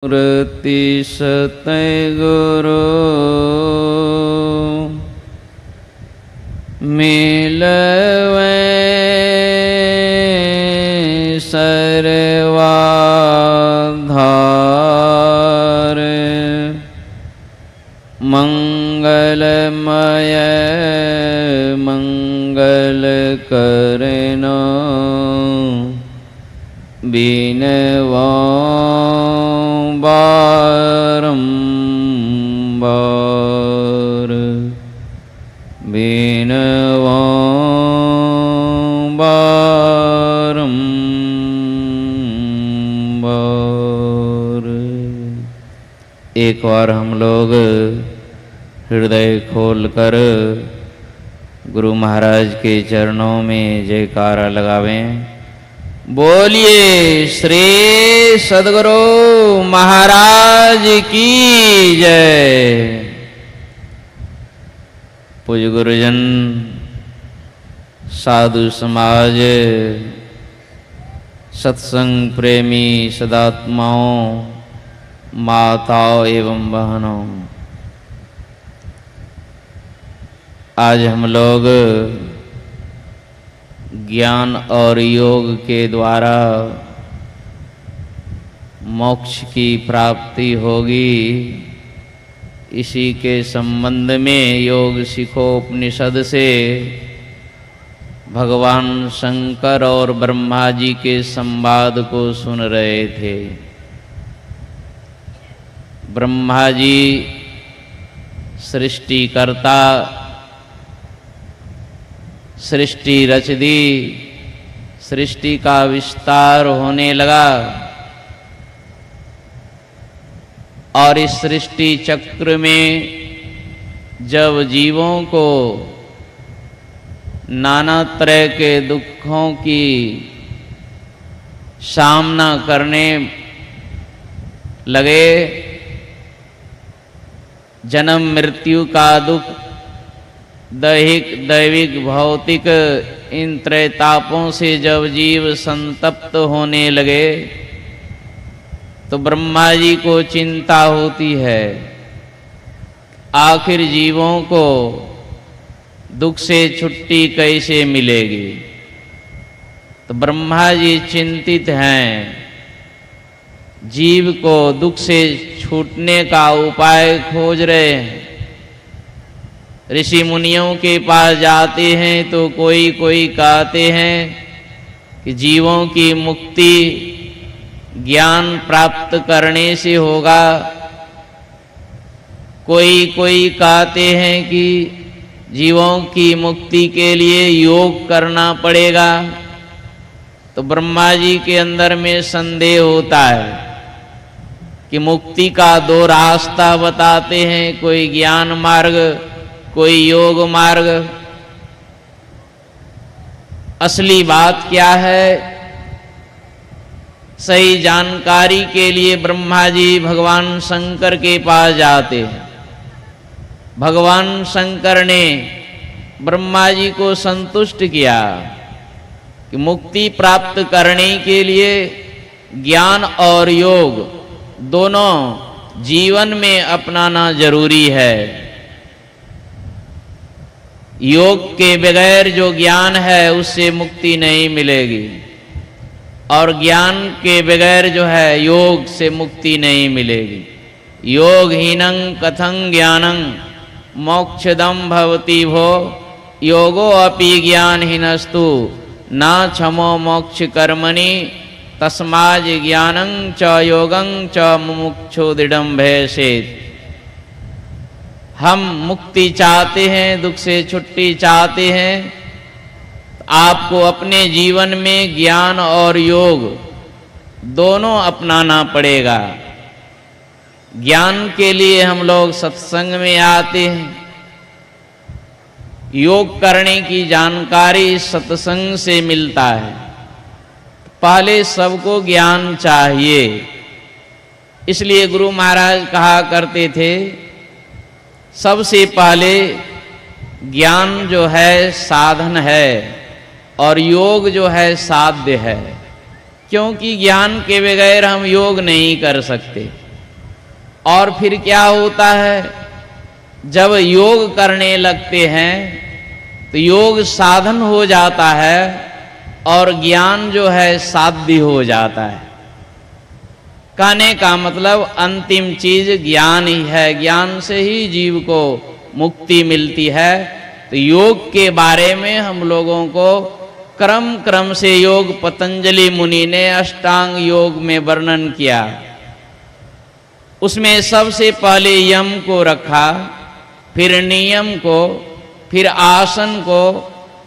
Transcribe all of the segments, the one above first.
मूर्ति सतय गुरु मिलवे सर्वाधार मंगलमय मंगल करना बिनवा बारंबार बिनवा बारंबार। एक बार हम लोग हृदय खोलकर गुरु महाराज के चरणों में जयकारा लगावें। बोलिए श्री सद्गुरु महाराज की जय। पूज्य गुरुजन, साधु समाज, सत्संग प्रेमी सदात्माओं, माताओं एवं बहनों, आज हम लोग ज्ञान और योग के द्वारा मोक्ष की प्राप्ति होगी, इसी के संबंध में योग शिखोपनिषद से भगवान शंकर और ब्रह्मा जी के संवाद को सुन रहे थे। ब्रह्मा जी सृष्टिकर्ता, सृष्टि रच दी, सृष्टि का विस्तार होने लगा और इस सृष्टि चक्र में जब जीवों को नाना तरह के दुखों की सामना करने लगे, जन्म मृत्यु का दुख, दैहिक दैविक भौतिक इन त्रैतापों से जब जीव संतप्त होने लगे तो ब्रह्मा जी को चिंता होती है, आखिर जीवों को दुख से छुट्टी कैसे मिलेगी। तो ब्रह्मा जी चिंतित हैं, जीव को दुख से छूटने का उपाय खोज रहे हैं। ऋषि मुनियों के पास जाते हैं तो कोई कोई कहते हैं कि जीवों की मुक्ति ज्ञान प्राप्त करने से होगा, कोई कोई कहते हैं कि जीवों की मुक्ति के लिए योग करना पड़ेगा। तो ब्रह्मा जी के अंदर में संदेह होता है कि मुक्ति का दो रास्ता बताते हैं, कोई ज्ञान मार्ग, कोई योग मार्ग। असली बात क्या है, सही जानकारी के लिए ब्रह्मा जी भगवान शंकर के पास जाते हैं। भगवान शंकर ने ब्रह्मा जी को संतुष्ट किया कि मुक्ति प्राप्त करने के लिए ज्ञान और योग दोनों जीवन में अपनाना जरूरी है। योग के बगैर जो ज्ञान है उससे मुक्ति नहीं मिलेगी और ज्ञान के बगैर जो है योग से मुक्ति नहीं मिलेगी। योगहीनं कथं ज्ञानं मोक्षदं भवति भो, योगो अपि ज्ञानहीनस्तु न क्षमो मोक्ष कर्मणि, तस्माद् ज्ञानं च योगं च मुमुक्षु दृढ़ं भयसेत्। हम मुक्ति चाहते हैं, दुख से छुट्टी चाहते हैं, आपको अपने जीवन में ज्ञान और योग दोनों अपनाना पड़ेगा। ज्ञान के लिए हम लोग सत्संग में आते हैं, योग करने की जानकारी सत्संग से मिलता है। पहले सबको ज्ञान चाहिए, इसलिए गुरु महाराज कहा करते थे सबसे पहले ज्ञान जो है साधन है और योग जो है साध्य है, क्योंकि ज्ञान के बगैर हम योग नहीं कर सकते। और फिर क्या होता है, जब योग करने लगते हैं तो योग साधन हो जाता है और ज्ञान जो है साध्य हो जाता है। कहने का मतलब अंतिम चीज ज्ञान ही है, ज्ञान से ही जीव को मुक्ति मिलती है। तो योग के बारे में हम लोगों को क्रम क्रम से योग पतंजलि मुनि ने अष्टांग योग में वर्णन किया। उसमें सबसे पहले यम को रखा, फिर नियम को, फिर आसन को,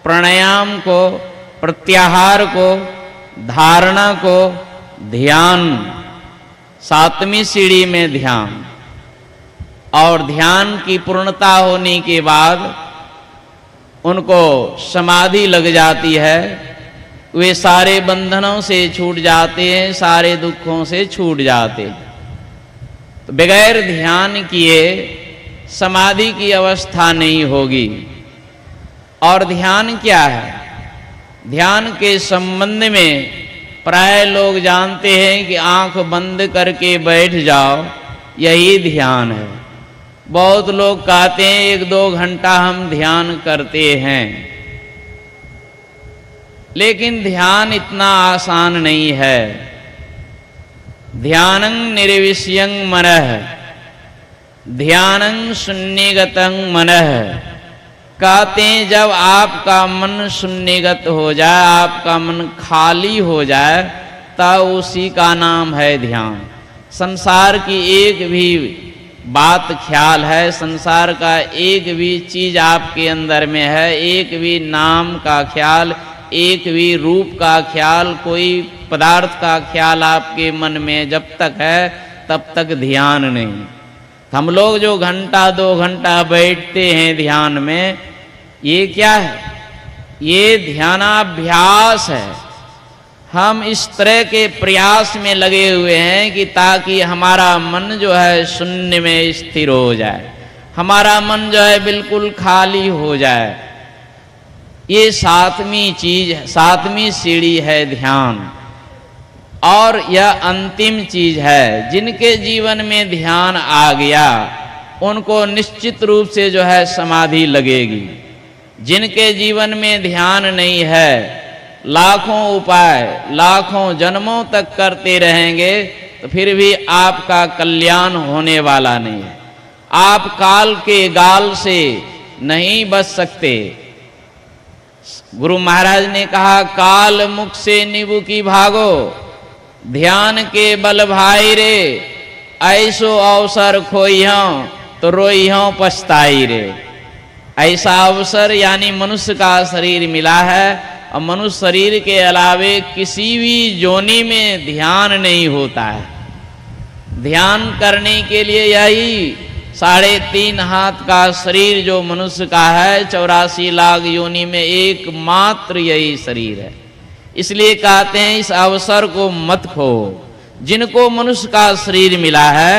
प्राणायाम को, प्रत्याहार को, धारणा को, ध्यान, सातवीं सीढ़ी में ध्यान। और ध्यान की पूर्णता होने के बाद उनको समाधि लग जाती है, वे सारे बंधनों से छूट जाते हैं, सारे दुखों से छूट जाते हैं। तो बगैर ध्यान किए समाधि की अवस्था नहीं होगी। और ध्यान क्या है? ध्यान के संबंध में प्राय लोग जानते हैं कि आंख बंद करके बैठ जाओ, यही ध्यान है। बहुत लोग कहते हैं 1-2 घंटा हम ध्यान करते हैं, लेकिन ध्यान इतना आसान नहीं है। ध्यानं निर्विषयं मनः, ध्यानं शून्यगतं मनः। कहते हैं जब आपका मन शून्यगत हो जाए, आपका मन खाली हो जाए, तब उसी का नाम है ध्यान। संसार की एक भी बात ख्याल है, संसार का एक भी चीज आपके अंदर में है, एक भी नाम का ख्याल, एक भी रूप का ख्याल, कोई पदार्थ का ख्याल आपके मन में जब तक है तब तक ध्यान नहीं। हम लोग जो 1-2 घंटा बैठते हैं ध्यान में, ये क्या है? ये ध्यानाभ्यास है। हम इस तरह के प्रयास में लगे हुए हैं कि ताकि हमारा मन जो है शून्य में स्थिर हो जाए, हमारा मन जो है बिल्कुल खाली हो जाए। ये 7वीं चीज, 7वीं सीढ़ी है ध्यान। और यह अंतिम चीज है। जिनके जीवन में ध्यान आ गया उनको निश्चित रूप से जो है समाधि लगेगी। जिनके जीवन में ध्यान नहीं है, लाखों उपाय लाखों जन्मों तक करते रहेंगे तो फिर भी आपका कल्याण होने वाला नहीं है। आप काल के गाल से नहीं बच सकते। गुरु महाराज ने कहा, काल मुख से निबु की भागो, ध्यान के बल भाई रे, ऐसो अवसर खोइयों तो रोइयों पछताई रे। ऐसा अवसर यानी मनुष्य का शरीर मिला है और मनुष्य शरीर के अलावे किसी भी जोनी में ध्यान नहीं होता है। ध्यान करने के लिए यही 3.5 हाथ का शरीर जो मनुष्य का है, 84 लाख योनि में एकमात्र यही शरीर है। इसलिए कहते हैं इस अवसर को मत खो। जिनको मनुष्य का शरीर मिला है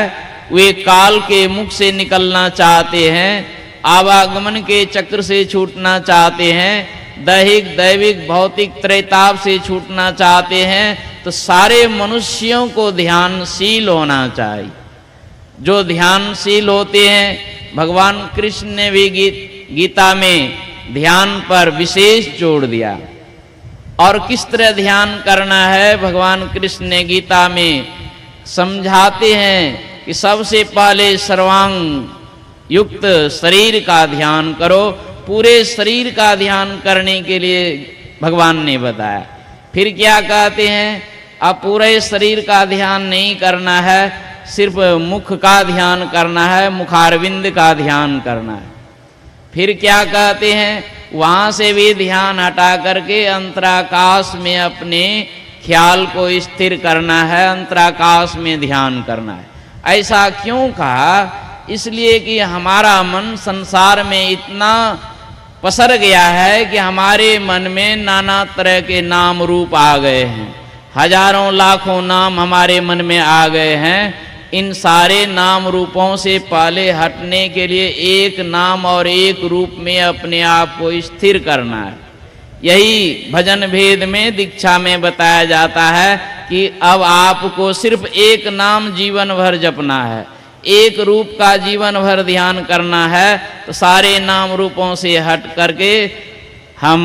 वे काल के मुख से निकलना चाहते हैं, आवागमन के चक्र से छूटना चाहते हैं, दैहिक दैविक भौतिक त्रैताप से छूटना चाहते हैं, तो सारे मनुष्यों को ध्यानशील होना चाहिए। जो ध्यानशील होते हैं, भगवान कृष्ण ने भी गीता में ध्यान पर विशेष जोर दिया। और किस तरह ध्यान करना है भगवान कृष्ण ने गीता में समझाते हैं कि सबसे पहले सर्वांग युक्त शरीर का ध्यान करो। पूरे शरीर का ध्यान करने के लिए भगवान ने बताया। फिर क्या कहते हैं, अब पूरे शरीर का ध्यान नहीं करना है, सिर्फ मुख का ध्यान करना है, मुखारविंद का ध्यान करना है। फिर क्या कहते हैं, वहां से भी ध्यान हटा करके अंतराकाश में अपने ख्याल को स्थिर करना है, अंतराकाश में ध्यान करना है। ऐसा क्यों कहा? इसलिए कि हमारा मन संसार में इतना पसर गया है कि हमारे मन में नाना तरह के नाम रूप आ गए हैं। हजारों लाखों नाम हमारे मन में आ गए हैं। इन सारे नाम रूपों से पहले हटने के लिए एक नाम और एक रूप में अपने आप को स्थिर करना है। यही भजन भेद में दीक्षा में बताया जाता है कि अब आपको सिर्फ एक नाम जीवन भर जपना है, एक रूप का जीवन भर ध्यान करना है तो सारे नाम रूपों से हट करके हम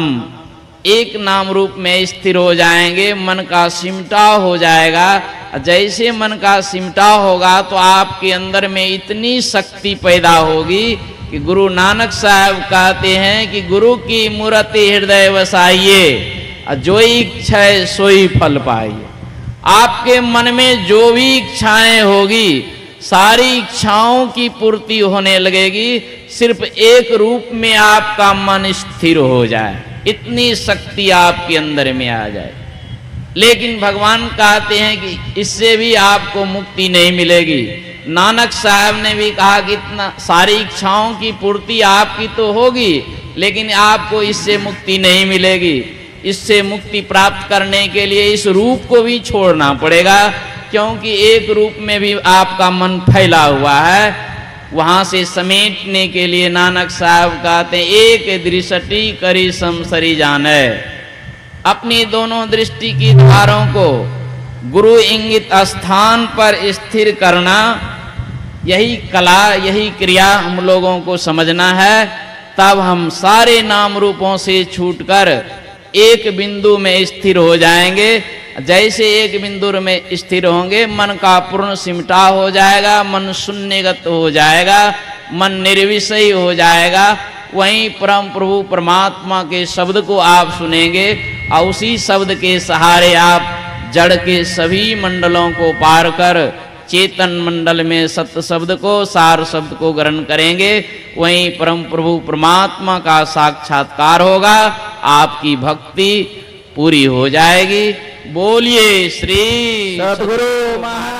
एक नाम रूप में स्थिर हो जाएंगे, मन का सिमटाव हो जाएगा। जैसे मन का सिमटाव होगा तो आपके अंदर में इतनी शक्ति पैदा होगी कि गुरु नानक साहब कहते हैं कि गुरु की मूर्ति हृदय वसाइए, जो इच्छा है सोई फल पाइए। आपके मन में जो भी इच्छाएं होगी सारी इच्छाओं की पूर्ति होने लगेगी, सिर्फ एक रूप में आपका मन स्थिर हो जाए, इतनी शक्ति आपके अंदर में आ जाए। लेकिन भगवान कहते हैं कि इससे भी आपको मुक्ति नहीं मिलेगी। नानक साहब ने भी कहा कि इतना सारी इच्छाओं की पूर्ति आपकी तो होगी, लेकिन आपको इससे मुक्ति नहीं मिलेगी। इससे मुक्ति प्राप्त करने के लिए इस रूप को भी छोड़ना पड़ेगा, क्योंकि एक रूप में भी आपका मन फैला हुआ है। वहां से समेटने के लिए नानक साहब कहते हैं, एक दृष्टि करी समसरी जाने। अपनी दोनों दृष्टि की धारों को गुरु इंगित स्थान पर स्थिर करना, यही कला, यही क्रिया हम लोगों को समझना है। तब हम सारे नाम रूपों से छूटकर एक बिंदु में स्थिर हो जाएंगे। जैसे एक बिंदु में स्थिर होंगे, मन का पूर्ण सिमटाव हो जाएगा, मन शून्यगत हो जाएगा, मन निर्विषय हो जाएगा। वहीं परम प्रभु परमात्मा के शब्द को आप सुनेंगे और उसी शब्द के सहारे आप जड़ के सभी मंडलों को पार कर चेतन मंडल में सत्य शब्द को, सार शब्द को ग्रहण करेंगे। वहीं परम प्रभु परमात्मा का साक्षात्कार होगा, आपकी भक्ति पूरी हो जाएगी। बोलिए श्री सद्गुरु महाराज।